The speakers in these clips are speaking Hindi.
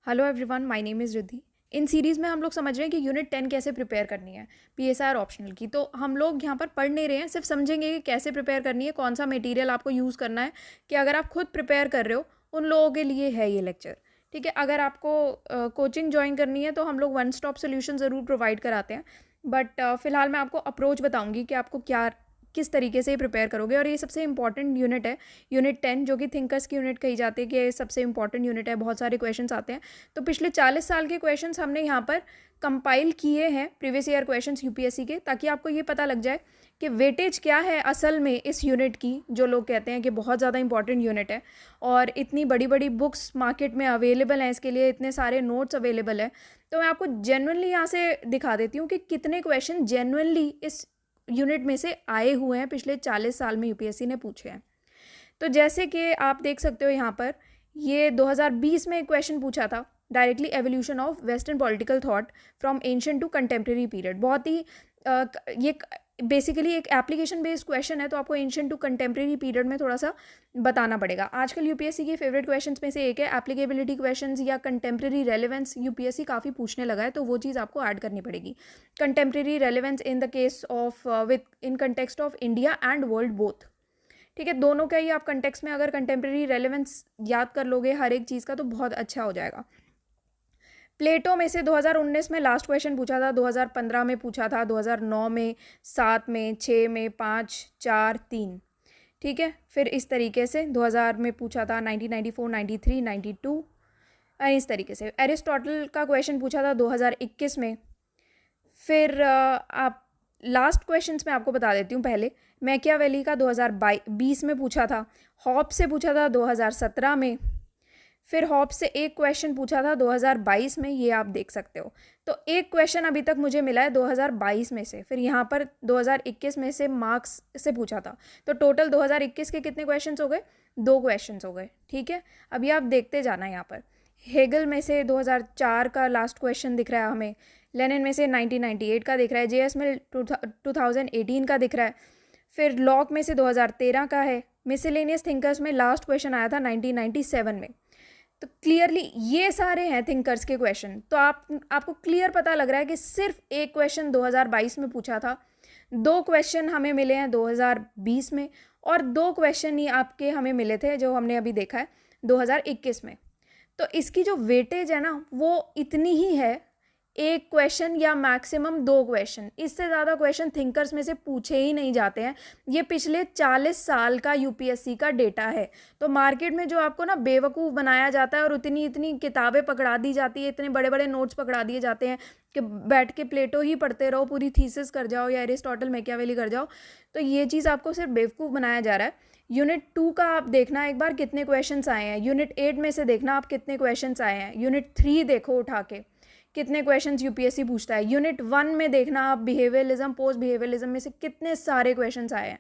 Hello everyone, my name is Riddhi. In series में हम लोग समझ रहे हैं कि यूनिट 10 कैसे प्रिपेयर करनी है पीएसआर ऑप्शनल की। तो हम लोग यहाँ पर पढ़ नहीं रहे हैं, सिर्फ समझेंगे कि कैसे प्रिपेयर करनी है, कौन सा मटेरियल आपको यूज़ करना है। कि अगर आप खुद प्रिपेयर कर रहे हो उन लोगों के लिए है ये लेक्चर। ठीक है, अगर आपको कोचिंग ज्वाइन करनी है तो हम लोग वन स्टॉप सोल्यूशन ज़रूर प्रोवाइड कराते हैं। बट फ़िलहाल मैं आपको अप्रोच बताऊँगी कि आपको क्या किस तरीके से प्रिपेयर करोगे। और ये सबसे इंपॉर्टेंट यूनिट है, यूनिट 10, जो कि थिंकर्स की यूनिट कही जाती है कि ये सबसे इंपॉर्टेंट यूनिट है। बहुत सारे क्वेश्चंस आते हैं। तो पिछले 40 साल के क्वेश्चंस हमने यहाँ पर कंपाइल किए हैं, प्रीवियस ईयर क्वेश्चंस यूपीएससी के, ताकि आपको ये पता लग जाए कि वेटेज क्या है असल में इस यूनिट की, जो लोग कहते हैं कि बहुत ज़्यादा इंपॉर्टेंट यूनिट है। और इतनी बड़ी बड़ी बुक्स मार्केट में अवेलेबल हैं इसके लिए, इतने सारे नोट्स अवेलेबल हैं। तो मैं आपको जेन्युइनली यहाँ से दिखा देती हूँ कि कितने क्वेश्चन जेन्युइनली इस यूनिट में से आए हुए हैं, पिछले 40 साल में यूपीएससी ने पूछे हैं। तो जैसे कि आप देख सकते हो यहाँ पर, ये 2020 में एक क्वेश्चन पूछा था, directly evolution of western political thought from ancient to contemporary period. बहुत ही ये बेसिकली एक एप्लीकेशन बेस्ड क्वेश्चन है, तो आपको एंशिएंट टू कंटेम्प्रेरी पीरियड में थोड़ा सा बताना पड़ेगा। आजकल यूपीएससी के फेवरेट क्वेश्चंस में से एक है एप्लीकेबिलिटी क्वेश्चंस या कंटेम्प्रेरी रेलेवेंस। यूपीएससी काफ़ी पूछने लगा है, तो वो चीज़ आपको ऐड करनी पड़ेगी। Contemporary relevance in the case of with in context of India and world both. ठीक है, दोनों का ही आप कंटेक्स्ट में अगर कंटेम्प्रेरी रेलेवेंस याद कर लोगे हर एक चीज़ का, तो बहुत अच्छा हो जाएगा। प्लेटो में से 2019 में लास्ट क्वेश्चन पूछा था, 2015 में पूछा था, 2009 में, 7 में, 6 में, 5, 4, 3। ठीक है, फिर इस तरीके से 2000 में पूछा था, 1994, 93, 92, इस तरीके से। एरिस्टोटल का क्वेश्चन पूछा था 2021 में। फिर आप लास्ट क्वेश्चंस में आपको बता देती हूँ। पहले मैकियावेली का 2020 में पूछा था, हॉब्स से पूछा था 2017 में, फिर हॉब्स से एक क्वेश्चन पूछा था 2022 में, ये आप देख सकते हो। तो एक क्वेश्चन अभी तक मुझे मिला है 2022 में से, फिर यहाँ पर 2021 में से मार्क्स से पूछा था। तो टोटल 2021 के कितने क्वेश्चंस हो गए? 2 क्वेश्चंस हो गए। ठीक है, अभी आप देखते जाना। यहाँ पर हेगल में से 2004 का लास्ट क्वेश्चन दिख रहा है हमें, लेनिन में से 1998 का दिख रहा है, जेएस मिल 2018 का दिख रहा है, फिर लॉक में से 2013 का है, मिसलेनियस थिंकर्स में लास्ट क्वेश्चन आया था 1997 में। तो क्लियरली ये सारे हैं थिंकर्स के क्वेश्चन। तो आपको क्लियर पता लग रहा है कि सिर्फ एक क्वेश्चन 2022 में पूछा था, 2 क्वेश्चन हमें मिले हैं 2020 में, और 2 क्वेश्चन ही आपके हमें मिले थे जो हमने अभी देखा है 2021 में। तो इसकी जो वेटेज है ना, वो इतनी ही है, एक क्वेश्चन या मैक्सिमम 2 क्वेश्चन। इससे ज़्यादा क्वेश्चन थिंकर्स में से पूछे ही नहीं जाते हैं। ये पिछले 40 साल का यूपीएससी का डेटा है। तो मार्केट में जो आपको ना बेवकूफ़ बनाया जाता है और इतनी इतनी किताबें पकड़ा दी जाती है, इतने बड़े बड़े नोट्स पकड़ा दिए जाते हैं कि बैठ के प्लेटो ही पढ़ते रहो, पूरी थीसिस कर जाओ या एरिस्टोटल मैकियावेली कर जाओ, तो ये चीज़ आपको सिर्फ बेवकूफ़ बनाया जा रहा है। यूनिट 2 का आप देखना एक बार कितने क्वेश्चंस आए हैं, यूनिट 8 में से देखना आप कितने क्वेश्चंस आए हैं, यूनिट 3 देखो उठा के कितने क्वेश्चंस यूपीएससी पूछता है, यूनिट 1 में देखना आप बिहेवियरलिज्म, पोस्ट बिहेवियरलिज्म में से कितने सारे क्वेश्चंस आए हैं।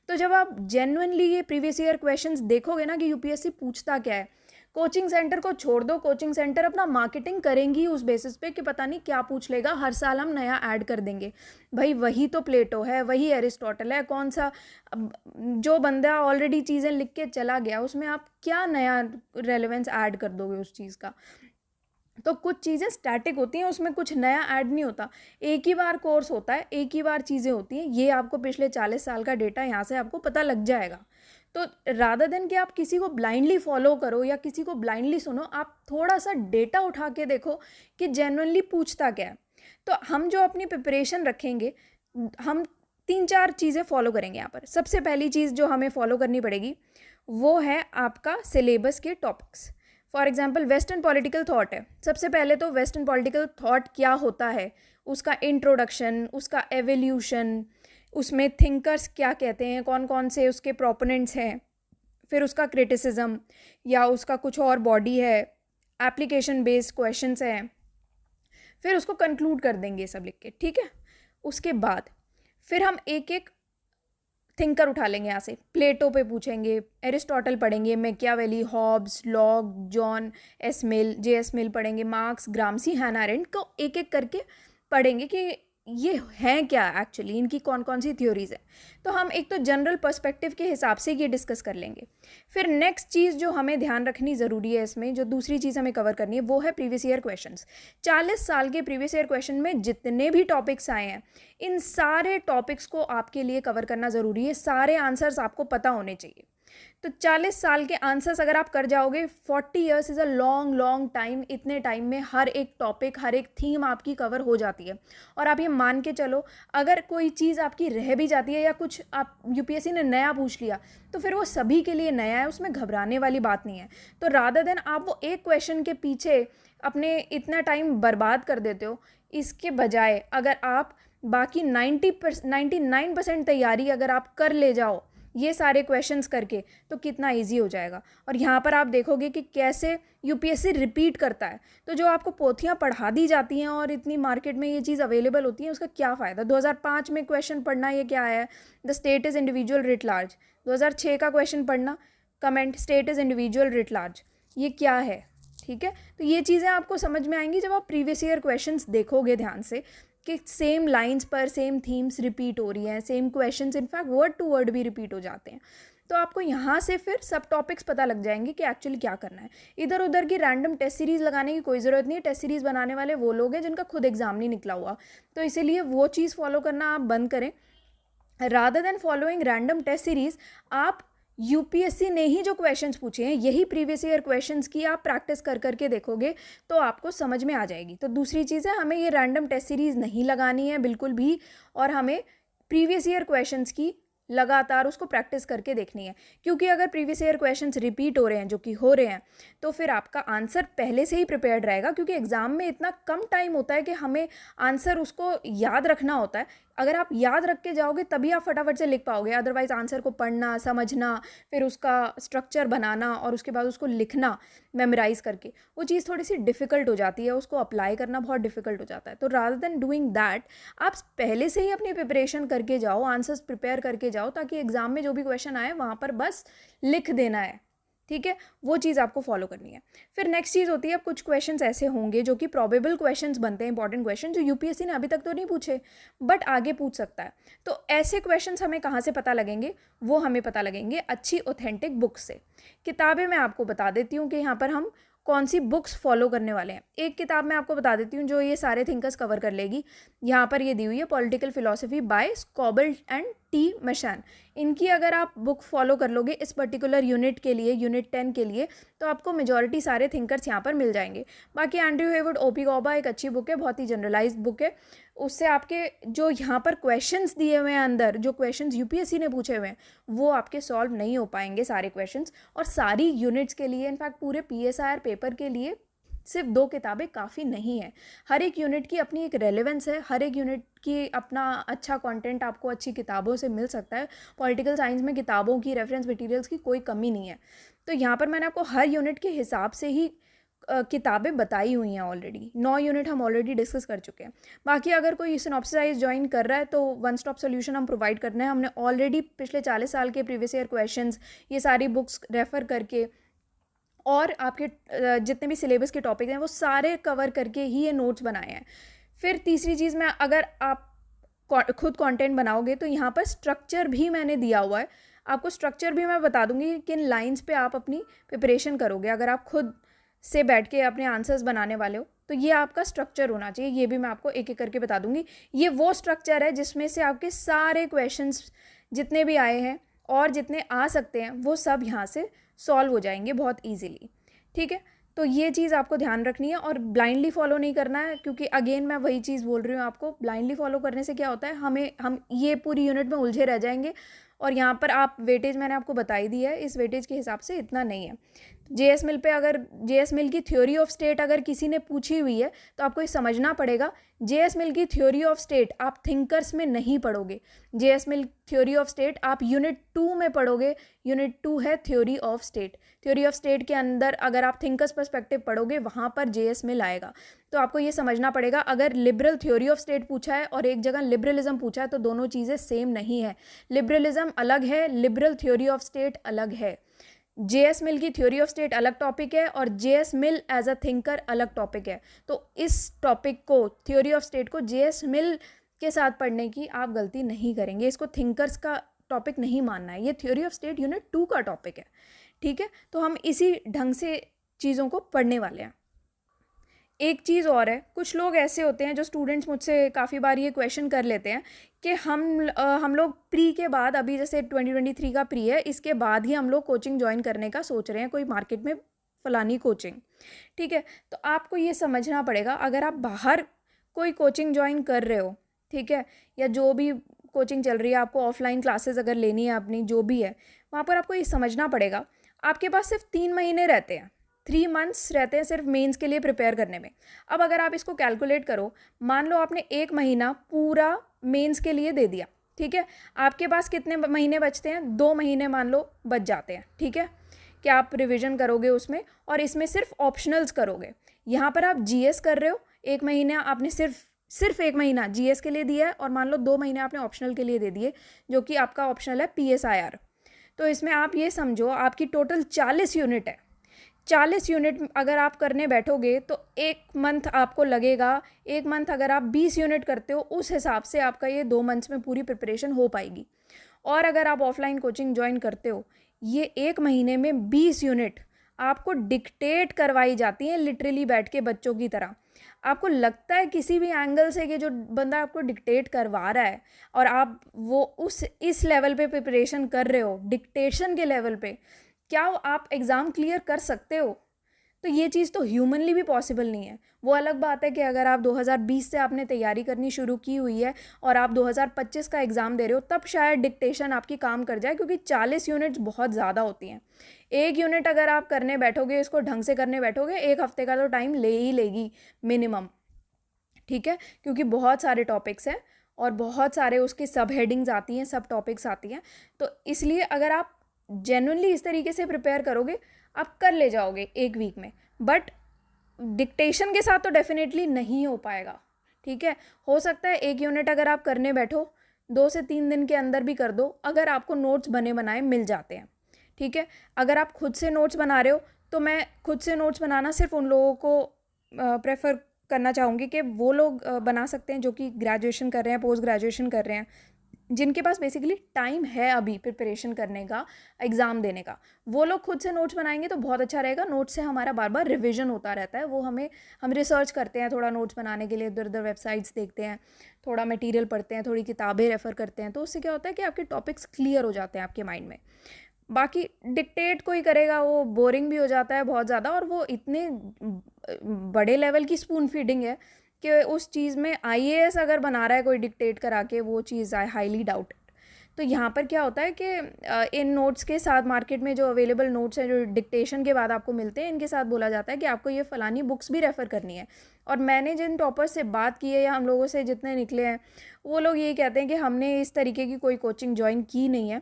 तो जब आप जेन्युइनली ये प्रीवियस ईयर क्वेश्चंस देखोगे ना कि यूपीएससी पूछता क्या है, कोचिंग सेंटर को छोड़ दो, कोचिंग सेंटर अपना मार्केटिंग करेंगी उस बेसिस पे कि पता नहीं क्या पूछ लेगा, हर साल हम नया ऐड कर देंगे। भाई वही तो प्लेटो है, वही एरिस्टोटल है, कौन सा जो बंदा ऑलरेडी चीज़ें लिख के चला गया उसमें आप क्या नया रेलेवेंस ऐड कर दोगे उस चीज़ का। तो कुछ चीज़ें स्टैटिक होती हैं, उसमें कुछ नया ऐड नहीं होता, एक ही बार कोर्स होता है, एक ही बार चीज़ें होती हैं। ये आपको पिछले 40 साल का डेटा यहाँ से आपको पता लग जाएगा। तो रादर देन कि आप किसी को ब्लाइंडली फॉलो करो या किसी को ब्लाइंडली सुनो, आप थोड़ा सा डेटा उठा के देखो कि जेन्युइनली पूछता क्या है। तो हम जो अपनी प्रिपरेशन रखेंगे, हम 3-4 चीज़ें फॉलो करेंगे यहाँ पर। सबसे पहली चीज़ जो हमें फॉलो करनी पड़ेगी वो है आपका सिलेबस के topics. For example western political thought है, सबसे पहले तो वेस्टर्न पॉलिटिकल थॉट क्या होता है, उसका इंट्रोडक्शन, उसका एवोल्यूशन, उसमें थिंकर्स क्या कहते हैं, कौन कौन से उसके प्रोपोनेंट्स हैं, फिर उसका क्रिटिसिज्म या उसका कुछ और बॉडी है, एप्लीकेशन बेस्ड क्वेश्चंस हैं, फिर उसको कंक्लूड कर देंगे सब लिख के। ठीक है, उसके बाद फिर हम एक एक थिंकर उठा लेंगे। यहाँ से प्लेटो पे पूछेंगे, एरिस्टोटल पढ़ेंगे, Machiavelli, Hobbes, Locke, John S Mill, J S Mill पढ़ेंगे, मार्क्स, ग्रामसी, हैना अरेंट को एक एक करके पढ़ेंगे कि ये हैं क्या एक्चुअली, इनकी कौन कौन सी थ्योरीज हैं। तो हम एक तो जनरल पर्सपेक्टिव के हिसाब से ये डिस्कस कर लेंगे। फिर नेक्स्ट चीज़ जो हमें ध्यान रखनी ज़रूरी है इसमें, जो दूसरी चीज़ हमें कवर करनी है, वो है प्रीवियस ईयर क्वेश्चंस। 40 साल के प्रीवियस ईयर क्वेश्चन में जितने भी टॉपिक्स आए हैं, इन सारे टॉपिक्स को आपके लिए कवर करना ज़रूरी है, सारे आंसर्स आपको पता होने चाहिए। तो 40 साल के आंसर्स अगर आप कर जाओगे, 40 years is a long long time. इतने टाइम में हर एक टॉपिक, हर एक थीम आपकी कवर हो जाती है। और आप ये मान के चलो, अगर कोई चीज़ आपकी रह भी जाती है या कुछ आप यूपीएससी ने नया पूछ लिया, तो फिर वो सभी के लिए नया है, उसमें घबराने वाली बात नहीं है। तो रादर देन आप वो एक क्वेश्चन के पीछे अपने इतना टाइम बर्बाद कर देते हो, इसके बजाय अगर आप बाकी 99% तैयारी अगर आप कर ले जाओ ये सारे क्वेश्चंस करके, तो कितना इजी हो जाएगा। और यहाँ पर आप देखोगे कि कैसे यूपीएससी रिपीट करता है। तो जो आपको पोथियाँ पढ़ा दी जाती हैं और इतनी मार्केट में ये चीज़ अवेलेबल होती है, उसका क्या फ़ायदा। 2005 में क्वेश्चन पढ़ना, ये क्या है, the state is individual writ large. 2006 का क्वेश्चन पढ़ना, comment state is individual writ large, ये क्या है। ठीक है, तो ये चीज़ें आपको समझ में आएंगी जब आप प्रीवियस ईयर क्वेश्चंस देखोगे ध्यान से, कि सेम लाइंस पर सेम थीम्स रिपीट हो रही हैं, same questions in fact word to word भी रिपीट हो जाते हैं। तो आपको यहाँ से फिर सब टॉपिक्स पता लग जाएंगे कि एक्चुअली क्या करना है। इधर उधर की रैंडम टेस्ट सीरीज़ लगाने की कोई ज़रूरत नहीं है। टेस्ट सीरीज़ बनाने वाले वो लोग हैं जिनका खुद एग्जाम नहीं निकला हुआ, तो इसीलिए वो चीज़ फॉलो करना आप बंद करें। Rather than following random test series, आप यूपीएससी ने ही जो क्वेश्चंस पूछे हैं, यही प्रीवियस ईयर क्वेश्चंस की आप प्रैक्टिस कर करके देखोगे तो आपको समझ में आ जाएगी। तो दूसरी चीज़ है, हमें ये रैंडम टेस्ट सीरीज़ नहीं लगानी है बिल्कुल भी, और हमें प्रीवियस ईयर क्वेश्चंस की लगातार उसको प्रैक्टिस करके देखनी है। क्योंकि अगर प्रीवियस ईयर क्वेश्चंस रिपीट हो रहे हैं, जो कि हो रहे हैं, तो फिर आपका आंसर पहले से ही प्रिपेयर्ड रहेगा। क्योंकि एग्ज़ाम में इतना कम टाइम होता है कि हमें आंसर उसको याद रखना होता है। अगर आप याद रख के जाओगे तभी आप फटाफट से लिख पाओगे, अदरवाइज़ आंसर को पढ़ना, समझना, फिर उसका स्ट्रक्चर बनाना और उसके बाद उसको लिखना मेमोराइज़ करके, वो चीज़ थोड़ी सी डिफ़िकल्ट हो जाती है, उसको अप्लाई करना बहुत डिफ़िकल्ट हो जाता है। तो रादर देन डूइंग दैट, आप पहले से ही अपनी प्रिपरेशन करके जाओ, आंसर्स प्रिपेयर करके जाओ, ताकि एग्ज़ाम में जो भी क्वेश्चन आए वहाँ पर बस लिख देना है। ठीक है, वो चीज़ आपको फॉलो करनी है। फिर नेक्स्ट चीज़ होती है, अब कुछ क्वेश्चंस ऐसे होंगे जो कि प्रोबेबल क्वेश्चंस बनते हैं, इंपॉर्टेंट क्वेश्चन जो यूपीएससी ने अभी तक तो नहीं पूछे बट आगे पूछ सकता है। तो ऐसे क्वेश्चंस हमें कहाँ से पता लगेंगे, वो हमें पता लगेंगे अच्छी ऑथेंटिक बुक से। किताबें मैं आपको बता देती हूँ कि यहाँ पर हम कौन सी बुक्स फॉलो करने वाले हैं। एक किताब मैं आपको बता देती हूँ जो ये सारे थिंकर्स कवर कर लेगी। यहाँ पर ये दी हुई है, पॉलिटिकल फिलॉसफी बाय स्कॉबल एंड टी मैशान। इनकी अगर आप बुक फॉलो कर लोगे इस पर्टिकुलर यूनिट के लिए, यूनिट 10 के लिए, तो आपको मेजॉरिटी सारे थिंकर्स यहाँ पर मिल जाएंगे। बाकी एंड्रयू हेवुड, ओपी गॉबा एक अच्छी बुक है, बहुत ही जनरलाइज्ड बुक है। उससे आपके जो यहाँ पर क्वेश्चंस दिए हुए हैं अंदर, जो क्वेश्चंस यूपीएससी ने पूछे हुए हैं, वो आपके सॉल्व नहीं हो पाएंगे सारे क्वेश्चंस। और सारी यूनिट्स के लिए, इनफैक्ट पूरे पीएसआईआर पेपर के लिए सिर्फ 2 किताबें काफ़ी नहीं है। हर एक यूनिट की अपनी एक रेलेवेंस है, हर एक यूनिट की अपना अच्छा कंटेंट आपको अच्छी किताबों से मिल सकता है। पॉलिटिकल साइंस में किताबों की, रेफरेंस मटेरियल्स की कोई कमी नहीं है। तो यहाँ पर मैंने आपको हर यूनिट के हिसाब से ही किताबें बताई हुई हैं। ऑलरेडी 9 यूनिट हम ऑलरेडी डिस्कस कर चुके हैं। बाकी अगर कोई सिनॉप्सिस ज्वाइन कर रहा है तो वन स्टॉप सोल्यूशन हम प्रोवाइड करना है। हमने ऑलरेडी पिछले 40 साल के प्रीवियस ईयर क्वेश्चंस, ये सारी बुक्स रेफ़र करके और आपके जितने भी सिलेबस के टॉपिक हैं वो सारे कवर करके ही ये नोट्स बनाए हैं। फिर तीसरी चीज़ में, अगर आप खुद कंटेंट बनाओगे तो यहाँ पर स्ट्रक्चर भी मैंने दिया हुआ है। आपको स्ट्रक्चर भी मैं बता दूंगी कि किन लाइंस पे आप अपनी प्रिपरेशन करोगे। अगर आप खुद से बैठ के अपने आंसर्स बनाने वाले हो तो ये आपका स्ट्रक्चर होना चाहिए। ये भी मैं आपको एक एक करके बता दूंगी। ये वो स्ट्रक्चर है जिसमें से आपके सारे क्वेश्चंस जितने भी आए हैं और जितने आ सकते हैं वो सब यहाँ से सॉल्व हो जाएंगे बहुत ईजीली। ठीक है, तो ये चीज़ आपको ध्यान रखनी है और ब्लाइंडली फॉलो नहीं करना है। क्योंकि अगेन मैं वही चीज़ बोल रही हूँ आपको, ब्लाइंडली फॉलो करने से क्या होता है, हम ये पूरी यूनिट में उलझे रह जाएंगे। और यहाँ पर आप वेटेज मैंने आपको बताई दी है, इस वेटेज के हिसाब से इतना नहीं है। जेएस मिल पे अगर जेएस मिल की थ्योरी ऑफ स्टेट अगर किसी ने पूछी हुई है तो आपको ये समझना पड़ेगा, जेएस मिल की थ्योरी ऑफ स्टेट आप थिंकर्स में नहीं पढ़ोगे। JS mill theory of state आप यूनिट 2 में पढ़ोगे। यूनिट 2 है theory of state. Theory of state के अंदर अगर आप थिंकर्स पर्सपेक्टिव पढ़ोगे वहाँ पर जेएस मिल आएगा। तो आपको ये समझना पड़ेगा, अगर लिबरल थ्योरी ऑफ स्टेट पूछा है और एक जगह लिबरलिज्म पूछा है तो दोनों चीज़ें सेम नहीं है। लिबरलिज्म अलग है, लिबरल थ्योरी ऑफ स्टेट अलग है। जेएस मिल की थ्योरी ऑफ स्टेट अलग टॉपिक है और J S Mill as a thinker अलग टॉपिक है। तो इस टॉपिक को, थ्योरी ऑफ स्टेट को जेएस मिल के साथ पढ़ने की आप गलती नहीं करेंगे। इसको थिंकर्स का टॉपिक नहीं मानना है, ये थ्योरी ऑफ स्टेट यूनिट 2 का टॉपिक है, ठीक है। तो हम इसी ढंग से चीज़ों को पढ़ने वाले हैं। एक चीज़ और है, कुछ लोग ऐसे होते हैं जो स्टूडेंट्स मुझसे काफ़ी बार ये क्वेश्चन कर लेते हैं कि हम लोग प्री के बाद, अभी जैसे 2023 का प्री है, इसके बाद ही हम लोग कोचिंग ज्वाइन करने का सोच रहे हैं, कोई मार्केट में फलानी कोचिंग, ठीक है। तो आपको ये समझना पड़ेगा, अगर आप बाहर कोई कोचिंग ज्वाइन कर रहे हो, ठीक है, या जो भी कोचिंग चल रही है, आपको ऑफलाइन क्लासेस अगर लेनी है अपनी, जो भी है, वहाँ पर आपको ये समझना पड़ेगा आपके पास सिर्फ 3 महीने रहते हैं, 3 मंथ्स रहते हैं सिर्फ मेंस के लिए प्रिपेयर करने में। अब अगर आप इसको कैलकुलेट करो, मान लो आपने 1 महीना पूरा मेंस के लिए दे दिया, ठीक है, आपके पास कितने महीने बचते हैं? 2 महीने मान लो बच जाते हैं, ठीक है, कि आप रिविजन करोगे उसमें और इसमें सिर्फ ऑप्शनल्स करोगे। यहाँ पर आप जीएस कर रहे हो, 1 महीना आपने सिर्फ 1 महीना जीएस के लिए दिया है और मान लो 2 महीने आपने ऑप्शनल के लिए दे दिए, जो कि आपका ऑप्शनल है पीएसआईआर। तो इसमें आप ये समझो आपकी टोटल 40 यूनिट है। 40 यूनिट अगर आप करने बैठोगे तो 1 मंथ आपको लगेगा। 1 मंथ अगर आप 20 यूनिट करते हो, उस हिसाब से आपका ये 2 मंथ्स में पूरी प्रिपरेशन हो पाएगी। और अगर आप ऑफलाइन कोचिंग ज्वाइन करते हो, ये 1 महीने में 20 यूनिट आपको डिक्टेट करवाई जाती हैं, लिटरली बैठ के बच्चों की तरह। आपको लगता है किसी भी एंगल से कि जो बंदा आपको डिक्टेट करवा रहा है और आप वो इस लेवल पे प्रिपरेशन कर रहे हो, डिक्टेशन के लेवल पे, क्या आप एग्ज़ाम क्लियर कर सकते हो? तो ये चीज़ तो ह्यूमनली भी पॉसिबल नहीं है। वो अलग बात है कि अगर आप 2020 से आपने तैयारी करनी शुरू की हुई है और आप 2025 का एग्ज़ाम दे रहे हो, तब शायद डिक्टेशन आपकी काम कर जाए, क्योंकि 40 यूनिट्स बहुत ज़्यादा होती हैं। 1 यूनिट अगर आप करने बैठोगे, इसको ढंग से करने बैठोगे, 1 हफ्ते का तो टाइम ले ही लेगी मिनिमम, ठीक है, क्योंकि बहुत सारे टॉपिक्स हैं और बहुत सारे उसके सब हेडिंग्स आती हैं, सब टॉपिक्स आती हैं। तो इसलिए अगर आप जेन्युइनली इस तरीके से प्रिपेयर करोगे, आप कर ले जाओगे 1 वीक में, बट डिक्टेशन के साथ तो डेफिनेटली नहीं हो पाएगा, ठीक है। हो सकता है 1 यूनिट अगर आप करने बैठो 2 से 3 दिन के अंदर भी कर दो, अगर आपको नोट्स बने बनाए मिल जाते हैं, ठीक है। अगर आप खुद से नोट्स बना रहे हो, तो मैं खुद से नोट्स बनाना सिर्फ उन लोगों को प्रेफर करना चाहूँगी कि वो लोग बना सकते हैं जो कि ग्रेजुएशन कर रहे हैं, पोस्ट ग्रेजुएशन कर रहे हैं, जिनके पास बेसिकली टाइम है अभी प्रिपरेशन करने का, एग्ज़ाम देने का। वो लोग खुद से नोट्स बनाएंगे तो बहुत अच्छा रहेगा। नोट्स से हमारा बार बार रिवीजन होता रहता है। वो हम रिसर्च करते हैं थोड़ा नोट्स बनाने के लिए, इधर उधर वेबसाइट्स देखते हैं, थोड़ा मटेरियल पढ़ते हैं, थोड़ी किताबें रेफ़र करते हैं, तो उससे क्या होता है कि आपके टॉपिक्स क्लियर हो जाते हैं आपके माइंड में। बाकी डिक्टेट कोई करेगा, वो बोरिंग भी हो जाता है बहुत ज़्यादा, और वो इतने बड़े लेवल की स्पून फीडिंग है कि उस चीज़ में आईएएस अगर बना रहा है कोई डिक्टेट करा के, वो चीज़ आई हाईली डाउट। तो यहाँ पर क्या होता है कि इन नोट्स के साथ मार्केट में जो अवेलेबल नोट्स हैं, जो डिक्टेशन के बाद आपको मिलते हैं, इनके साथ बोला जाता है कि आपको ये फ़लानी बुक्स भी रेफ़र करनी है। और मैंने जिन टॉपर्स से बात की है या हम लोगों से जितने निकले हैं, वो लोग यही कहते हैं कि हमने इस तरीके की कोई कोचिंग ज्वाइन की नहीं है,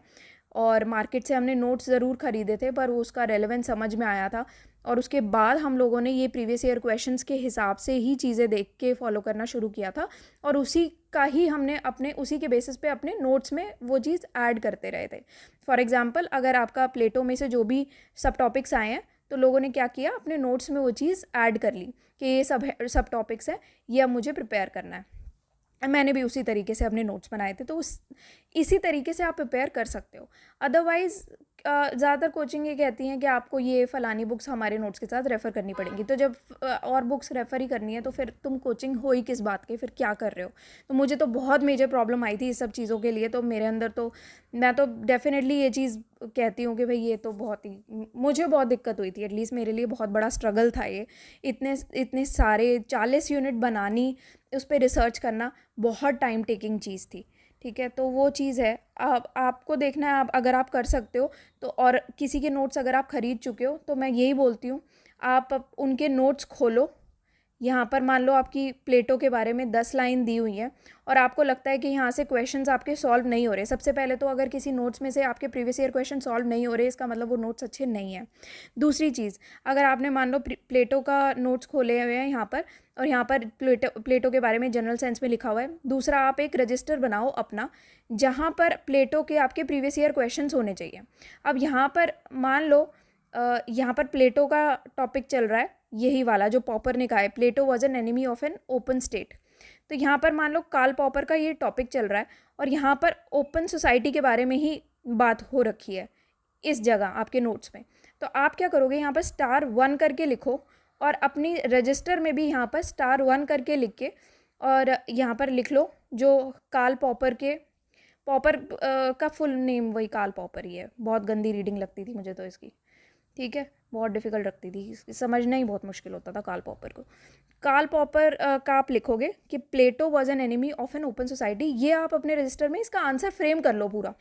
और मार्केट से हमने नोट्स ज़रूर ख़रीदे थे, पर उसका रेलेवेंस समझ में आया था, और उसके बाद हम लोगों ने ये प्रीवियस ईयर क्वेश्चंस के हिसाब से ही चीज़ें देख के फॉलो करना शुरू किया था, और उसी का ही हमने उसी के बेसिस पे अपने नोट्स में वो चीज़ ऐड करते रहे थे। फॉर एग्जांपल, अगर आपका प्लेटो में से जो भी सब टॉपिक्स आए हैं, तो लोगों ने क्या किया, अपने नोट्स में वो चीज़ ऐड कर ली कि ये सब टॉपिक्स हैं, ये अब मुझे प्रिपेयर करना है। मैंने भी उसी तरीके से अपने नोट्स बनाए थे, तो इसी तरीके से आप प्रिपेयर कर सकते हो। अदरवाइज़ ज़्यादातर कोचिंग ये कहती हैं कि आपको ये फ़लानी बुक्स हमारे नोट्स के साथ रेफ़र करनी पड़ेंगी, तो जब और बुक्स रेफ़र ही करनी है तो फिर तुम कोचिंग हो ही किस बात के, फिर क्या कर रहे हो? तो मुझे तो बहुत मेजर प्रॉब्लम आई थी इस सब चीज़ों के लिए, तो मेरे अंदर तो मैं तो डेफ़िनेटली ये चीज़ कहती हूँ कि भाई ये तो बहुत ही मुझे बहुत दिक्कत हुई थी, एटलीस्ट मेरे लिए बहुत बड़ा स्ट्रगल था ये। इतने सारे 40 यूनिट बनानी, उस पर रिसर्च करना बहुत टाइम टेकिंग चीज़ थी, ठीक है। तो वो चीज़ है, आपको देखना है, आप अगर आप कर सकते हो तो, और किसी के नोट्स अगर आप ख़रीद चुके हो, तो मैं यही बोलती हूँ, आप उनके नोट्स खोलो। यहाँ पर मान लो आपकी प्लेटो के बारे में 10 लाइन दी हुई है और आपको लगता है कि यहाँ से क्वेश्चंस आपके सॉल्व नहीं हो रहे। सबसे पहले तो अगर किसी नोट्स में से आपके प्रीवियस ईयर क्वेश्चन सॉल्व नहीं हो रहे, इसका मतलब वो नोट्स अच्छे नहीं हैं। दूसरी चीज़, अगर आपने मान लो प्लेटो का नोट्स खोले हुए हैं यहाँ पर, और यहाँ पर प्लेटो के बारे में जनरल सेंस में लिखा हुआ है। दूसरा, आप एक रजिस्टर बनाओ अपना, जहाँ पर प्लेटो के आपके प्रीवियस ईयर क्वेश्चंस होने चाहिए। अब यहाँ पर मान लो यहाँ पर प्लेटो का टॉपिक चल रहा है, यही वाला जो पॉपर ने कहा है, Plato was an enemy of an open state. तो यहाँ पर मान लो कार्ल पॉपर का ये टॉपिक चल रहा है और यहाँ पर ओपन सोसाइटी के बारे में ही बात हो रखी है इस जगह आपके नोट्स में। तो आप क्या करोगे, यहाँ पर *1 करके लिखो और अपनी रजिस्टर में भी यहाँ पर *1 करके लिख के और यहाँ पर लिख लो जो कार्ल पॉपर के का फुल नेम वही कार्ल पॉपर ही है। बहुत गंदी रीडिंग लगती थी मुझे तो इसकी, ठीक है, बहुत डिफ़िकल्ट लगती थी, समझना ही बहुत मुश्किल होता था कार्ल पॉपर को। कार्ल पॉपर का आप लिखोगे कि Plato was an enemy of an open society, ये आप अपने रजिस्टर में इसका आंसर फ्रेम कर लो पूरा।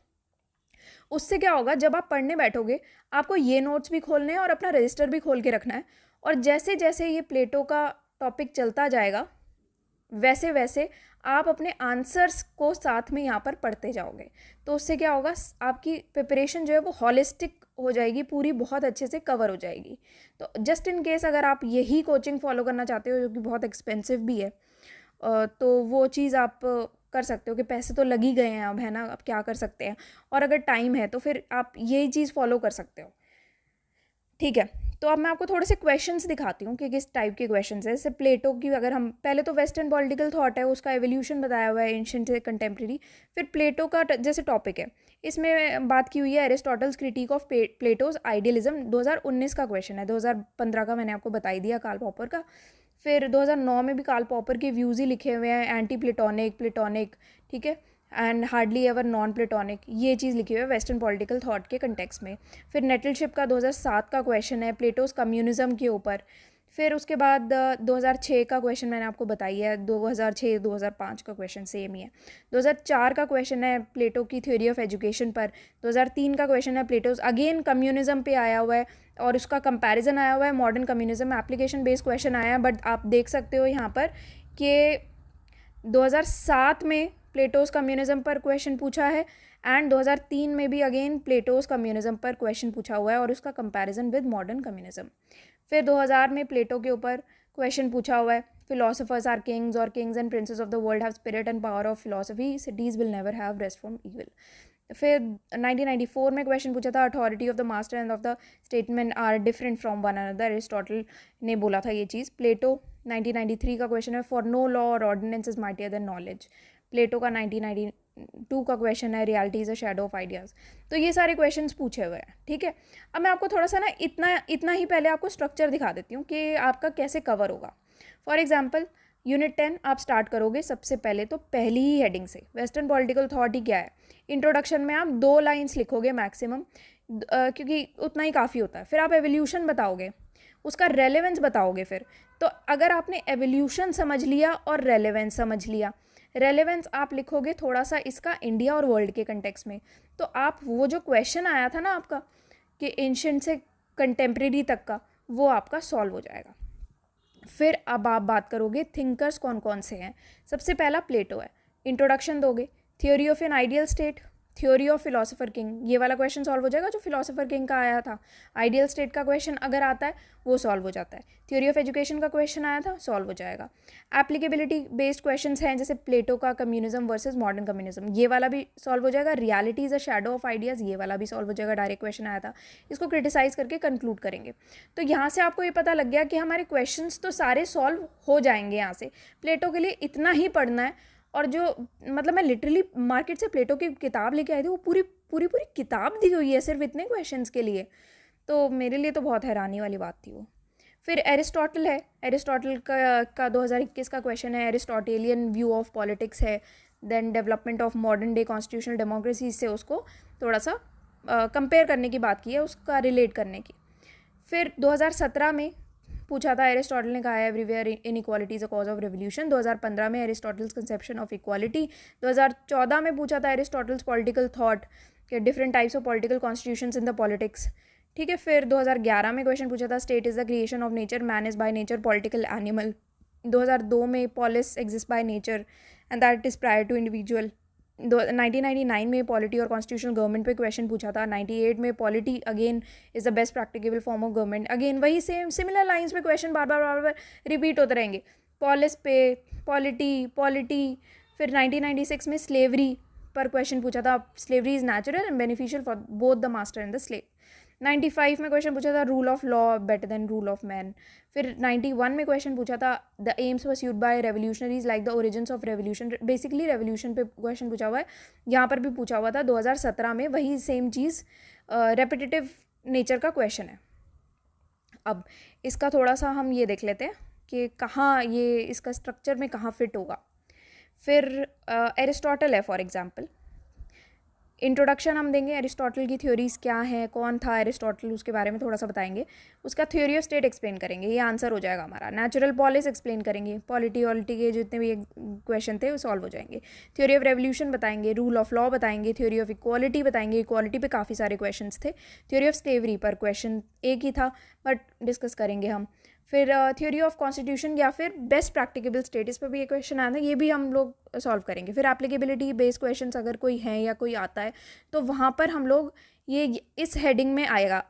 उससे क्या होगा, जब आप पढ़ने बैठोगे आपको ये नोट्स भी खोलने हैं और अपना रजिस्टर भी खोल के रखना है, और जैसे जैसे ये प्लेटो का टॉपिक चलता जाएगा वैसे वैसे आप अपने आंसर्स को साथ में यहाँ पर पढ़ते जाओगे। तो उससे क्या होगा, आपकी प्रिपरेशन जो है वो हॉलिस्टिक हो जाएगी, पूरी बहुत अच्छे से कवर हो जाएगी। तो जस्ट इन केस अगर आप यही कोचिंग फॉलो करना चाहते हो जो कि बहुत एक्सपेंसिव भी है, तो वो चीज़ आप कर सकते हो कि पैसे तो लग ही गए हैं अब, है ना, अब क्या कर सकते हैं, और अगर टाइम है तो फिर आप यही चीज़ फॉलो कर सकते हो, ठीक है। तो अब मैं आपको थोड़े से क्वेश्चंस दिखाती हूँ कि किस टाइप के क्वेश्चंस है। जैसे प्लेटो की अगर हम पहले तो वेस्टर्न पॉलिटिकल थॉट है, उसका एवोल्यूशन बताया हुआ है एंशिएंट से कंटेम्प्रेरी। फिर प्लेटो का जैसे टॉपिक है, इसमें बात की हुई है Aristotle's critic of Plato's idealism, 2019 का क्वेश्चन है। 2015 का मैंने आपको बता ही दिया कार्ल पॉपर का। फिर 2009 में भी कार्ल पॉपर के व्यूज़ ही लिखे हुए हैं, एंटी प्लेटोनिक, प्लेटोनिक, ठीक है, and hardly ever non platonic, ये चीज़ लिखी हुई है वेस्टर्न पॉलिटिकल थॉट के कंटेक्स्ट में। फिर नेटलशिप का 2007 का क्वेश्चन है प्लेटोस कम्युनिज्म के ऊपर। फिर उसके बाद 2006 का क्वेश्चन मैंने आपको बताई है, 2006-2005 का क्वेश्चन सेम ही है। 2004 का क्वेश्चन है प्लेटो की थ्योरी ऑफ एजुकेशन पर। 2003 का क्वेश्चन है प्लेटोस अगेन कम्युनिज्म पे आया हुआ है और उसका कंपैरिजन आया हुआ है modern communism, application based question आया है। बट आप देख सकते हो यहाँ पर कि 2007 में प्लेटोस कम्युनिज्म पर क्वेश्चन पूछा है एंड 2003 में भी अगेन प्लेटोस कम्युनिज्म पर क्वेश्चन पूछा हुआ है और उसका कंपैरिजन विद मॉडर्न कम्युनिज्म। फिर 2000 में प्लेटो के ऊपर क्वेश्चन पूछा हुआ है फिलोसफर्स आर किंग्स और kings and princes of the world have spirit and power of philosophy, cities will never have rest from evil. फिर 1994 में क्वेश्चन पूछा था authority of the master and of the statement are different from one another, Aristotle ने बोला था ये चीज़। प्लेटो 1993 का क्वेश्चन है for no law or ordinance is mightier than knowledge. Plato का 1992 का क्वेश्चन है reality is a shadow of ideas. तो ये सारे क्वेश्चंस पूछे हुए हैं, ठीक है। अब मैं आपको थोड़ा सा ना इतना ही पहले आपको स्ट्रक्चर दिखा देती हूँ कि आपका कैसे कवर होगा। फॉर एग्जाम्पल यूनिट 10 आप स्टार्ट करोगे सबसे पहले तो पहली ही हेडिंग से, वेस्टर्न पॉलिटिकल थॉट ही क्या है। इंट्रोडक्शन में आप 2 लाइन्स लिखोगे मैक्सिमम, क्योंकि उतना ही काफ़ी होता है। फिर आप एवोल्यूशन बताओगे, उसका रेलेवेंस बताओगे। फिर तो अगर आपने एवोल्यूशन समझ लिया और रेलेवेंस समझ लिया, रेलेवेंस आप लिखोगे थोड़ा सा इसका इंडिया और वर्ल्ड के कंटेक्स्ट में, तो आप वो जो क्वेश्चन आया था ना आपका कि एंशिएंट से कंटेम्प्रेरी तक का, वो आपका सॉल्व हो जाएगा। फिर अब आप बात करोगे थिंकर्स कौन कौन से हैं। सबसे पहला प्लेटो है, इंट्रोडक्शन दोगे। Theory of an ideal state, theory of philosopher king, ये वाला क्वेश्चन सॉल्व हो जाएगा जो फिलोसोफर किंग का आया था। आइडियल स्टेट का क्वेश्चन अगर आता है वो सॉल्व हो जाता है। थ्योरी ऑफ एजुकेशन का क्वेश्चन आया था, सॉल्व हो जाएगा। एप्लीकेबिलिटी बेस्ड क्वेश्चंस हैं जैसे प्लेटो का कम्युनिज्म वर्सेस मॉडर्न कम्युनिज्म, ये वाला भी सॉल्व हो जाएगा। Reality is a shadow of ideas, ये वाला भी सॉल्व हो जाएगा, डायरेक्ट क्वेश्चन आया था। इसको क्रिटिसाइज करके कंक्लूड करेंगे। तो यहाँ से आपको ये पता लग गया कि हमारे क्वेश्चंस तो सारे सॉल्व हो जाएंगे यहाँ से। प्लेटो के लिए इतना ही पढ़ना है, और जो मतलब मैं लिटरली मार्केट से प्लेटो की किताब लेके आई थी, वो पूरी किताब दी हुई है सिर्फ इतने क्वेश्चंस के लिए। तो मेरे लिए तो बहुत हैरानी वाली बात थी वो। फिर एरिस्टोटल है, एरिस्टोटल का 2021 का क्वेश्चन है, एरिस्टोटेलियन व्यू ऑफ पॉलिटिक्स है। Then development of modern day constitutional democracy से उसको थोड़ा सा कंपेयर करने की बात की है, उसका रिलेट करने की। फिर 2017 में पूछा था, एरिस्टोटल ने कहा है everywhere inequality is a cause of revolution. 2015 में एरिस्टोटल्स कंसेप्शन ऑफ इक्वालिटी। 2014 में पूछा था एरिस्टोटल्स पॉलिटिकल थॉट के different types of political constitutions in the Politics, ठीक है। फिर 2011 में क्वेश्चन पूछा था state is the creation of nature, man is by nature political animal. 2002 में polis exist by nature and that is prior to individual. 1999 में पॉलिटी और कॉन्स्टिट्यूशनल गवर्नमेंट पे क्वेश्चन पूछा था। 98 में polity again is the best practicable form of government, again वही सेम सिमिलर लाइंस पे क्वेश्चन बार बार रिपीट होते रहेंगे। पॉलिस पे पॉलिटी। फिर 1996 में स्लेवरी पर क्वेश्चन पूछा था, slavery is natural and beneficial for both the master and the slave. 95 में क्वेश्चन पूछा था rule of law better than rule of man. फिर 91 में क्वेश्चन पूछा था the aims pursued by revolutionaries like the origins of revolution. Basically revolution पे क्वेश्चन पूछा हुआ है, यहाँ पर भी पूछा हुआ था 2017 में, वही सेम चीज़ रेपिटेटिव नेचर का क्वेश्चन है। अब इसका थोड़ा सा हम ये देख लेते हैं कि कहाँ ये इसका स्ट्रक्चर में कहाँ फिट होगा। फिर एरिस्टोटल है फॉर एग्जांपल, इंट्रोडक्शन हम देंगे, एरिस्टोटल की थ्योरीज क्या है, कौन था एरिस्टोटल, उसके बारे में थोड़ा सा बताएंगे। उसका थ्योरी ऑफ स्टेट एक्सप्लेन करेंगे, ये आंसर हो जाएगा हमारा। नेचुरल पॉलिस एक्सप्लेन करेंगे, पॉलिटी वॉलिटी के जितने भी क्वेश्चन थे वो सॉल्व हो जाएंगे। थ्योरी ऑफ रेवोल्यूशन बताएंगे, रूल ऑफ लॉ बताएंगे, थ्योरी ऑफ इक्वालिटी बताएंगे, इक्वालिटी पे काफ़ी सारे क्वेश्चन थे। थ्योरी ऑफ स्लेवरी पर क्वेश्चन एक ही था बट डिस्कस करेंगे हम। फिर थ्योरी ऑफ कॉन्स्टिट्यूशन या फिर बेस्ट प्रैक्टिकेबल स्टेटस पर भी ये क्वेश्चन आया था, ये भी हम लोग सॉल्व करेंगे। फिर एप्लीकेबिलिटी बेस्ड क्वेश्चंस अगर कोई है या कोई आता है तो वहाँ पर हम लोग ये इस हेडिंग में आएगा।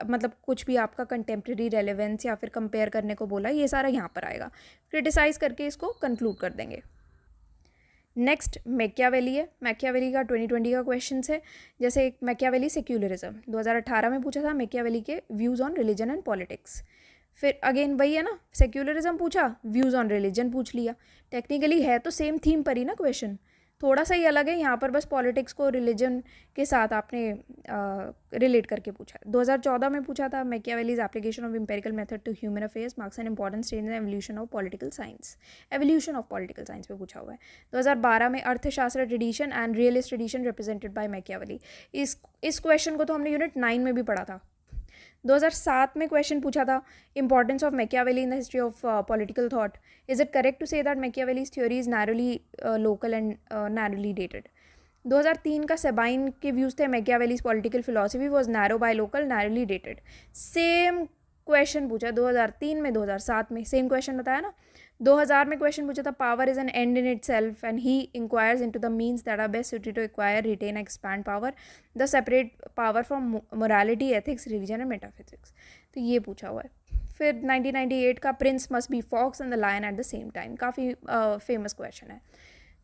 मतलब कुछ भी आपका कंटेम्प्रेरी रेलेवेंस या फिर कंपेयर करने को बोला, ये सारा यहाँ पर आएगा। क्रिटिसाइज करके इसको कंक्लूड कर देंगे। नेक्स्ट मैकियावेली है। मैकियावेली का 2020 का क्वेश्चन है। जैसे एक मैकियावेली सेक्युलरिज्म 2018 में पूछा था, मैकियावेली के views on religion and politics. फिर अगेन वही है ना, सेक्युलरिज्म पूछा, व्यूज़ ऑन रिलीजन पूछ लिया। टेक्निकली है तो सेम थीम पर ही ना क्वेश्चन, थोड़ा सा ही अलग है, यहाँ पर बस पॉलिटिक्स को रिलीजन के साथ आपने रिलेट करके पूछा। 2014 में पूछा था Machiavelli's application of empirical method to human affairs marks an important stage in evolution of political science. Evolution of political science पे पूछा हुआ है। 2012 में Arthashastra tradition and realist tradition represented by Machiavelli. इस क्वेश्चन को तो हमने यूनिट 9 में भी पढ़ा था। 2007 में क्वेश्चन पूछा था importance of Machiavelli in the history of political thought. Is it correct to say that Machiavelli's theory is narrowly local and narrowly dated. 2003 का सेबाइन के व्यूज़ थे Machiavelli's political philosophy was narrow by local narrowly dated. Same question पूछा 2003 में, 2007 में सेम क्वेश्चन बताया ना। 2000 में क्वेश्चन पूछा था power is an end in itself and he inquires into the means that are best suited to acquire retain expand power the separate power from morality ethics religion and metaphysics. तो ये पूछा हुआ है। फिर 1998 का prince must be fox and the lion at the same time, काफ़ी फेमस क्वेश्चन है।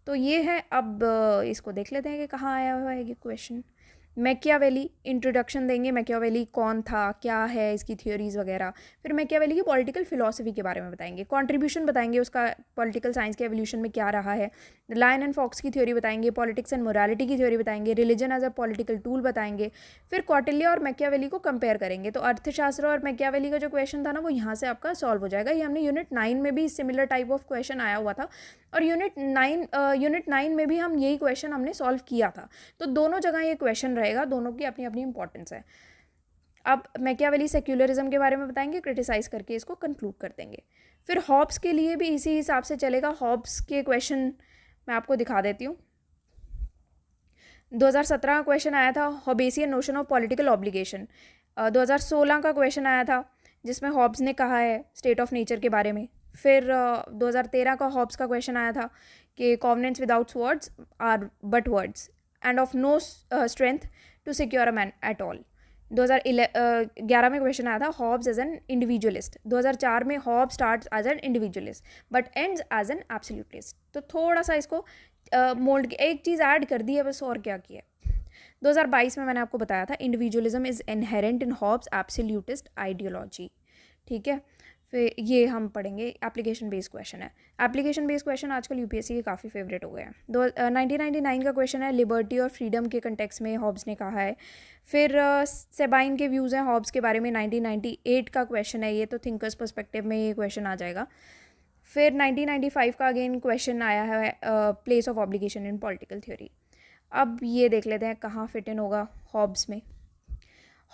तो ये है। अब इसको देख लेते हैं कि कहाँ आया हुआ है ये क्वेश्चन। मैकियावेली इंट्रोडक्शन देंगे, मैकियावेली कौन था, क्या है इसकी थ्योरीज वगैरह। फिर मैकियावेली की पॉलिटिकल फिलॉसफी के बारे में बताएंगे, कंट्रीब्यूशन बताएंगे उसका पॉलिटिकल साइंस के एवोल्यूशन में क्या रहा है। लायन एंड फॉक्स की थ्योरी बताएंगे, पॉलिटिक्स एंड मोरालिटी की थ्योरी बताएंगे, religion as a political tool बताएंगे। फिर कौटिल्य और मैकियावेली को कंपेयर करेंगे। तो अर्थशास्त्र और मैकियावेली का जो क्वेश्चन था ना वो यहाँ से आपका सॉल्व हो जाएगा। ये हमने यूनिट 9 में भी सिमिलर टाइप ऑफ क्वेश्चन आया हुआ था और यूनिट 9 में भी हम यही क्वेश्चन हमने सॉल्व किया था। तो दोनों जगह ये क्वेश्चन रहेगा, दोनों की अपनी अपनी इंपॉर्टेंस है। अब मैकियावेली सेक्युलरिज्म के बारे में बताएंगे, क्रिटिसाइज करके इसको कंक्लूड कर देंगे। फिर हॉब्स के लिए भी इसी हिसाब से चलेगा। हॉब्स के क्वेश्चन मैं आपको दिखा देती हूँ। 2017 का क्वेश्चन आया था हॉबेसियन नोशन ऑफ पॉलिटिकल ऑब्लिगेशन। 2016 का क्वेश्चन आया था जिसमें हॉब्स ने कहा है स्टेट ऑफ नेचर के बारे में। फिर 2013 का हॉब्स का क्वेश्चन आया था कि covenants without words are but words and of no strength to secure a man at all. 2011 में क्वेश्चन आया था हॉब्स एज एन इंडिविजुअलिस्ट। 2004 में Hobbes starts as an individualist but ends as an absolutist. तो थोड़ा सा इसको मोल्ड एक चीज़ ऐड कर दी है बस, और क्या किया। 2022 में मैंने आपको बताया था individualism is inherent in Hobbes absolutist ideology. ठीक है। फिर ये हम पढ़ेंगे एप्लीकेशन बेस्ड क्वेश्चन है। एप्लीकेशन बेस्ड क्वेश्चन आजकल यूपीएससी के काफ़ी फेवरेट हो गए हैं। 1999 का क्वेश्चन है लिबर्टी और फ्रीडम के कंटेक्स्ट में हॉब्स ने कहा है। फिर सेबाइन के व्यूज़ हैं हॉब्स के बारे में, 1998 का क्वेश्चन है ये, तो थिंकर्स पर्सपेक्टिव में ये क्वेश्चन आ जाएगा। फिर 1995 का अगेन क्वेश्चन आया है place of obligation in political theory. अब ये देख लेते हैं कहाँ फिट इन होगा हॉब्स में।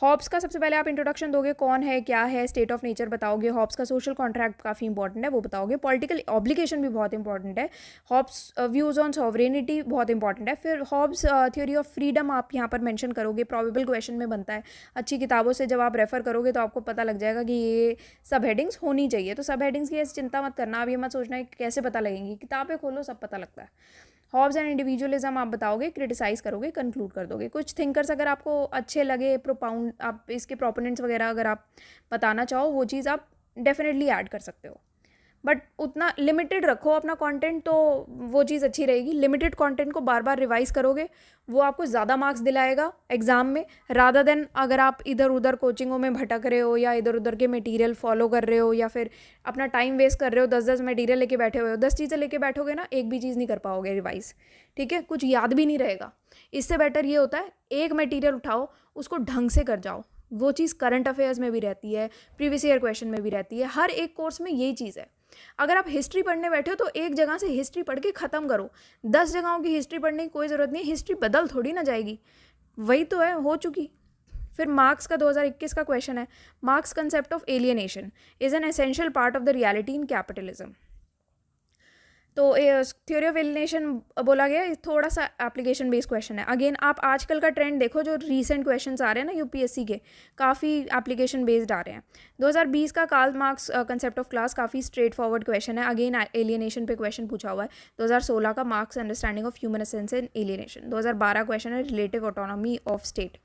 हॉब्स का सबसे पहले आप इंट्रोडक्शन दोगे, कौन है, क्या है, स्टेट ऑफ नेचर बताओगे। हॉब्स का सोशल कॉन्ट्रैक्ट काफ़ी इंपॉर्टेंट है, वो बताओगे। पॉलिटिकल ऑब्लिगेशन भी बहुत इंपॉर्टेंट है। हॉब्स व्यूज़ ऑन सॉवरेनिटी बहुत इंपॉर्टेंट है। फिर हॉब्स थ्योरी ऑफ फ्रीडम आप यहाँ पर मेंशन करोगे, प्रोबेबल क्वेश्चन में बनता है। अच्छी किताबों से जब आप रेफर करोगे तो आपको पता लग जाएगा कि ये सब हेडिंग्स होनी चाहिए। तो सब हेडिंग्स की चिंता मत करना, अब ये मत सोचना है कैसे पता लगेंगी, किताबें खोलो सब पता लगता है। हॉब्स एंड इंडिविजुअलिज्म आप बताओगे, क्रिटिसाइज करोगे, कंक्लूड कर दोगे। कुछ थिंकर्स अगर आपको अच्छे लगे, प्रोपाउंड आप इसके प्रोपोनेंट्स वगैरह अगर आप बताना चाहो वो चीज़ आप डेफिनेटली ऐड कर सकते हो। बट उतना लिमिटेड रखो अपना कंटेंट, तो वो चीज़ अच्छी रहेगी। लिमिटेड कंटेंट को बार बार रिवाइज करोगे, वो आपको ज़्यादा मार्क्स दिलाएगा एग्ज़ाम में, रादर देन अगर आप इधर उधर कोचिंगों में भटक रहे हो या इधर उधर के मटेरियल फॉलो कर रहे हो या फिर अपना टाइम वेस्ट कर रहे हो, 10 मटेरियल लेके बैठे हुए हो, 10 चीज़ें लेके बैठोगे ना, एक भी चीज़ नहीं कर पाओगे रिवाइज, ठीक है, कुछ याद भी नहीं रहेगा। इससे बेटर ये होता है एक मटेरियल उठाओ, उसको ढंग से कर जाओ। वो चीज़ करंट अफेयर्स में भी रहती है, प्रीवियस ईयर क्वेश्चन में भी रहती है, हर एक कोर्स में यही चीज़ है। अगर आप हिस्ट्री पढ़ने बैठे हो तो एक जगह से हिस्ट्री पढ़ के ख़त्म करो, 10 जगहों की हिस्ट्री पढ़ने की कोई ज़रूरत नहीं है, हिस्ट्री बदल थोड़ी ना जाएगी, वही तो है, हो चुकी। फिर मार्क्स का 2021 का क्वेश्चन है, marks concept of alienation is an essential part of the reality in capitalism. तो थ्योरी ऑफ एलियनेशन बोला गया, थोड़ा सा एप्लीकेशन बेस्ड क्वेश्चन है। अगेन आप आजकल का ट्रेंड देखो, जो रीसेंट क्वेश्चंस आ रहे हैं ना यूपीएससी के, काफ़ी एप्लीकेशन बेस्ड आ रहे हैं। 2020 का Karl Marx concept of class काफ़ी स्ट्रेट फॉरवर्ड क्वेश्चन है, अगेन एलियनेशन पे क्वेश्चन पूछा हुआ है। 2016 का Marx understanding of human essence in alienation. 2012 question है रिलेटिव ऑटोनॉमी ऑफ स्टेट।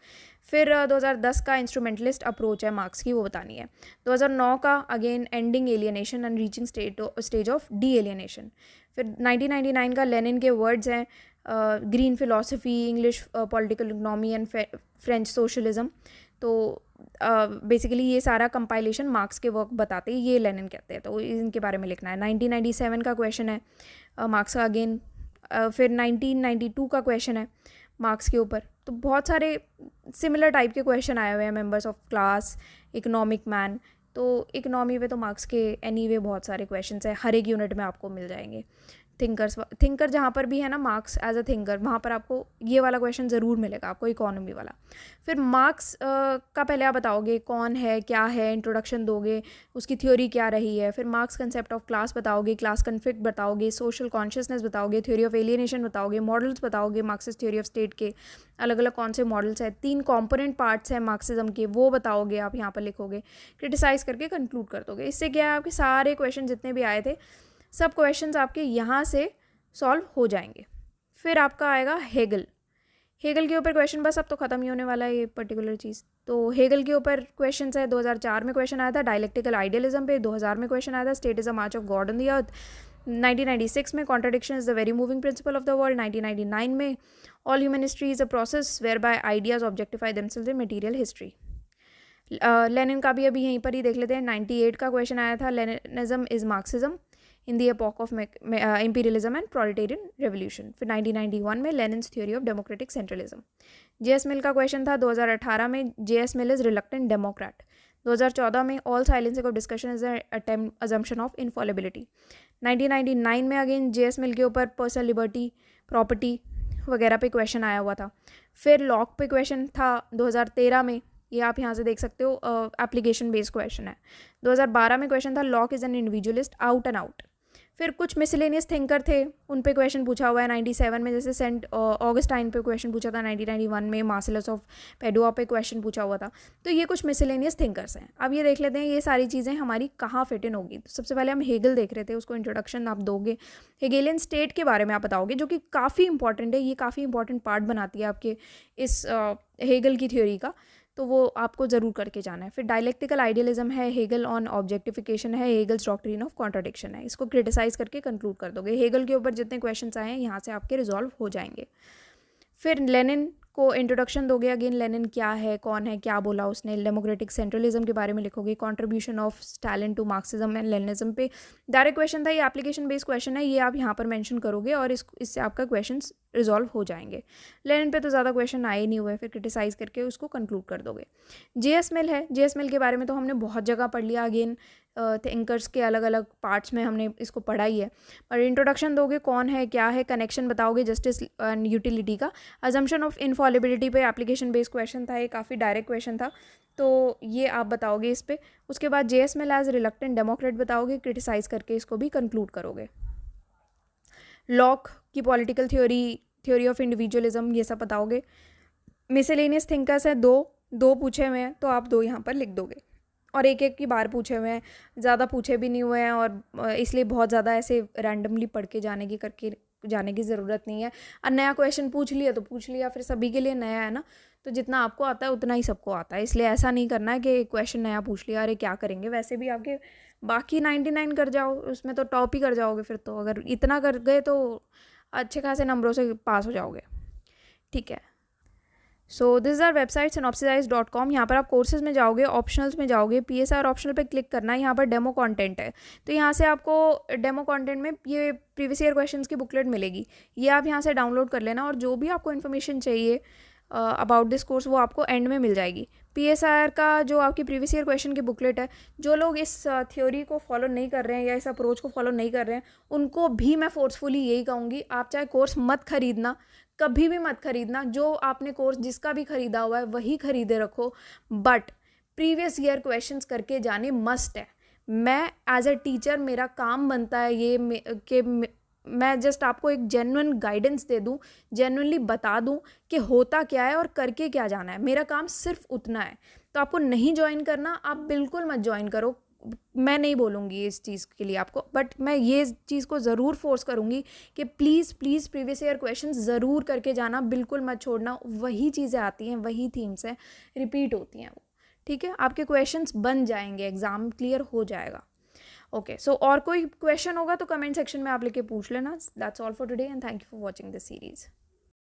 फिर 2010 का इंस्ट्रूमेंटलिस्ट अप्रोच है मार्क्स की, वो बतानी है। 2009 का again ending alienation and reaching stage of D alienation. फिर 1999 का लेनिन के वर्ड्स हैं, green philosophy, English political economy and French socialism. तो बेसिकली ये सारा कंपाइलेशन मार्क्स के वर्क बताते हैं, ये लेनिन कहते हैं, तो इनके बारे में लिखना है। 1997 का क्वेश्चन है मार्क्स का अगेन। फिर 1992 का क्वेश्चन है मार्क्स के ऊपर। तो बहुत सारे सिमिलर टाइप के क्वेश्चन आए हुए हैं, members of class, economic man. तो इकोनॉमी पे तो मार्क्स के एनीवे बहुत सारे क्वेश्चंस हैं, हर एक यूनिट में आपको मिल जाएंगे। थिंकर जहाँ पर भी है ना, मार्क्स एज अ थिंकर, वहाँ पर आपको ये वाला क्वेश्चन ज़रूर मिलेगा आपको, इकोनॉमी वाला। फिर मार्क्स का पहले आप बताओगे कौन है, क्या है, इंट्रोडक्शन दोगे, उसकी थ्योरी क्या रही है। फिर मार्क्स कंसेप्ट ऑफ क्लास बताओगे, क्लास कन्फ्लिक्ट बताओगे, सोशल कॉन्शियसनेस बताओगे, थ्योरी ऑफ एलियनेशन बताओगे, मॉडल्स बताओगे, मार्क्सिस्ट थ्योरी ऑफ स्टेट के अलग अलग कौन से मॉडल्स हैं, 3 कॉम्पोनेंट पार्ट्स हैं मार्क्सिज्म के, वो बताओगे आप, यहाँ पर लिखोगे, क्रिटिसाइज़ करके कंक्लूड कर दोगे। इससे क्या है, आपके सारे क्वेश्चन जितने भी आए थे, सब क्वेश्चंस आपके यहाँ से सॉल्व हो जाएंगे। फिर आपका आएगा हेगल। हेगल के ऊपर क्वेश्चन बस अब तो ख़त्म ही होने वाला है ये पर्टिकुलर चीज़। तो हेगल के ऊपर क्वेश्चन है, 2004 में क्वेश्चन आया था डायलेक्टिकल आइडियलिज्म पे, 2000 में क्वेश्चन आया था state is a march of God on the earth, 1996 में contradiction is the very moving principle of the world, 1999 में all human history is a process whereby ideas objectify themselves in material history. Lenin का भी अभी यहीं पर ही देख लेते हैं। 98 का क्वेश्चन आया था, Leninism is Marxism in the epoch of imperialism and proletarian revolution. फिर 1991 में Lenin's theory of democratic centralism. J S Mill का क्वेश्चन था 2018 में, J S Mill is reluctant democrat. 2014 में all silencing of discussion is attempt assumption of infallibility. 1999 में अगेन जेएस मिल के ऊपर पर्सनल लिबर्टी, प्रॉपर्टी वगैरह पे क्वेश्चन आया हुआ था। फिर लॉक पे क्वेश्चन था 2013 में, ये आप यहाँ से देख सकते हो, एप्लीकेशन बेस्ड क्वेश्चन है। 2012 में क्वेश्चन था lock is an individualist out and out. फिर कुछ मिसलेनियस थिंकर थे, उन पे क्वेश्चन पूछा हुआ है 97 में, जैसे सेंट ऑगस्टाइन पे क्वेश्चन पूछा था 1991 में, मार्सिलस ऑफ पेडुआ पे क्वेश्चन पूछा हुआ था। तो ये कुछ मिसलेनियस थिंकर्स हैं। अब ये देख लेते हैं ये सारी चीज़ें हमारी कहाँ फिट इन होगी। तो सबसे पहले हम हेगल देख रहे थे, उसको इंट्रोडक्शन आप दोगे, हेगेलियन स्टेट के बारे में आप बताओगे, जो कि काफ़ी इंपॉर्टेंट है, ये काफ़ी इंपॉर्टेंट पार्ट बनाती है आपके इस हेगल की थ्योरी का, तो वो आपको ज़रूर करके जाना है। फिर डायलेक्टिकल आइडियलिज्म है, हेगल ऑन ऑब्जेक्टिफिकेशन है, हेगल्स डॉक्ट्रिन ऑफ कॉन्ट्रडिक्शन है, इसको क्रिटिसाइज करके कंक्लूड कर दोगे। हेगल के ऊपर जितने क्वेश्चंस आए हैं यहाँ से आपके रिजॉल्व हो जाएंगे। फिर लेनिन को इंट्रोडक्शन दोगे, अगेन लेनिन क्या है, कौन है, क्या बोला उसने, डेमोक्रेटिक सेंट्रलिज्म के बारे में लिखोगे, contribution of Stalin to Marxism and Leninism पे डायरेक्ट क्वेश्चन था, ये एप्लीकेशन बेस्ड क्वेश्चन है, ये आप यहाँ पर मेंशन करोगे और इससे आपका क्वेश्चन रिजॉल्व हो जाएंगे। लेनिन पे तो ज़्यादा क्वेश्चन आए नहीं हुए, फिर क्रिटिसाइज करके उसको कंक्लूड कर दोगे। जेएस मिल है, जेएस मिल के बारे में तो हमने बहुत जगह पढ़ लिया, अगेन थिंकर्स के अलग अलग पार्ट्स में हमने इसको पढ़ा ही है, पर इंट्रोडक्शन दोगे, कौन है, क्या है, कनेक्शन बताओगे जस्टिस एंड यूटिलिटी का, अजम्पशन ऑफ इनफॉलिबिलिटी पे एप्लीकेशन बेस्ड क्वेश्चन था, ये काफ़ी डायरेक्ट क्वेश्चन था, तो ये आप बताओगे इस पे। उसके बाद JS Mill as reluctant Democrat बताओगे, क्रिटिसाइज करके इसको भी कंक्लूड करोगे। लॉक की पॉलिटिकल थ्योरी ऑफ इंडिविजुअलिज्म, ये सब बताओगे। मिसलेनियस थिंकर्स हैं, दो पूछे हुए हैं, तो आप 2 यहाँ पर लिख दोगे, और एक एक की बार पूछे हुए हैं, ज़्यादा पूछे भी नहीं हुए हैं, और इसलिए बहुत ज़्यादा ऐसे रैंडमली पढ़ के जाने की ज़रूरत नहीं है। और नया क्वेश्चन पूछ लिया तो पूछ लिया, फिर सभी के लिए नया है ना, तो जितना आपको आता है उतना ही सबको आता है, इसलिए ऐसा नहीं करना है कि क्वेश्चन नया पूछ लिया, अरे क्या करेंगे, वैसे भी आपके बाकी 99 कर जाओ, उसमें तो टॉप ही कर जाओगे। फिर तो अगर इतना कर गए तो अच्छे खासे नंबरों से पास हो जाओगे, ठीक है। So this is our website synopsize.com। यहाँ पर आप कोर्सेज में जाओगे, ऑप्शनल्स में जाओगे, PSR ऑप्शनल पे क्लिक करना है। यहाँ पर डेमो कंटेंट है, तो यहाँ से आपको डेमो कंटेंट में ये प्रीवियस ईयर क्वेश्चंस की बुकलेट मिलेगी, ये आप यहाँ से डाउनलोड कर लेना। और जो भी आपको इन्फॉर्मेशन चाहिए अबाउट दिस कोर्स वो आपको एंड में मिल जाएगी। PSR का जो आपकी प्रीवियस ईयर क्वेश्चन की बुकलेट है, जो लोग इस थ्योरी को फॉलो नहीं कर रहे हैं या इस अप्रोच को फॉलो नहीं कर रहे हैं, उनको भी मैं फोर्सफुली यही कहूँगी, आप चाहे कोर्स मत खरीदना, कभी भी मत खरीदना। जो आपने कोर्स जिसका भी खरीदा हुआ है वही खरीदे रखो, बट प्रीवियस ईयर क्वेश्चंस करके जाने मस्ट है। मैं एज अ टीचर मेरा काम बनता है ये कि मैं जस्ट आपको एक जेन्युइन गाइडेंस दे दूं, जेन्युइनली बता दूं कि होता क्या है और करके क्या जाना है। मेरा काम सिर्फ उतना है। तो आपको नहीं ज्वाइन करना, आप बिल्कुल मत ज्वाइन करो। मैं नहीं बोलूँगी इस चीज़ के लिए आपको, बट मैं ये चीज़ को ज़रूर फोर्स करूँगी कि please please previous year questions ज़रूर करके जाना, बिल्कुल मत छोड़ना। वही चीज़ें आती हैं, वही थीम्स हैं, रिपीट होती हैं वो, ठीक है। आपके क्वेश्चंस बन जाएंगे, एग्ज़ाम क्लियर हो जाएगा। ओके, सो और कोई क्वेश्चन होगा तो कमेंट सेक्शन में आप लेके पूछ लेना। That's all for today and thank you for watching this series.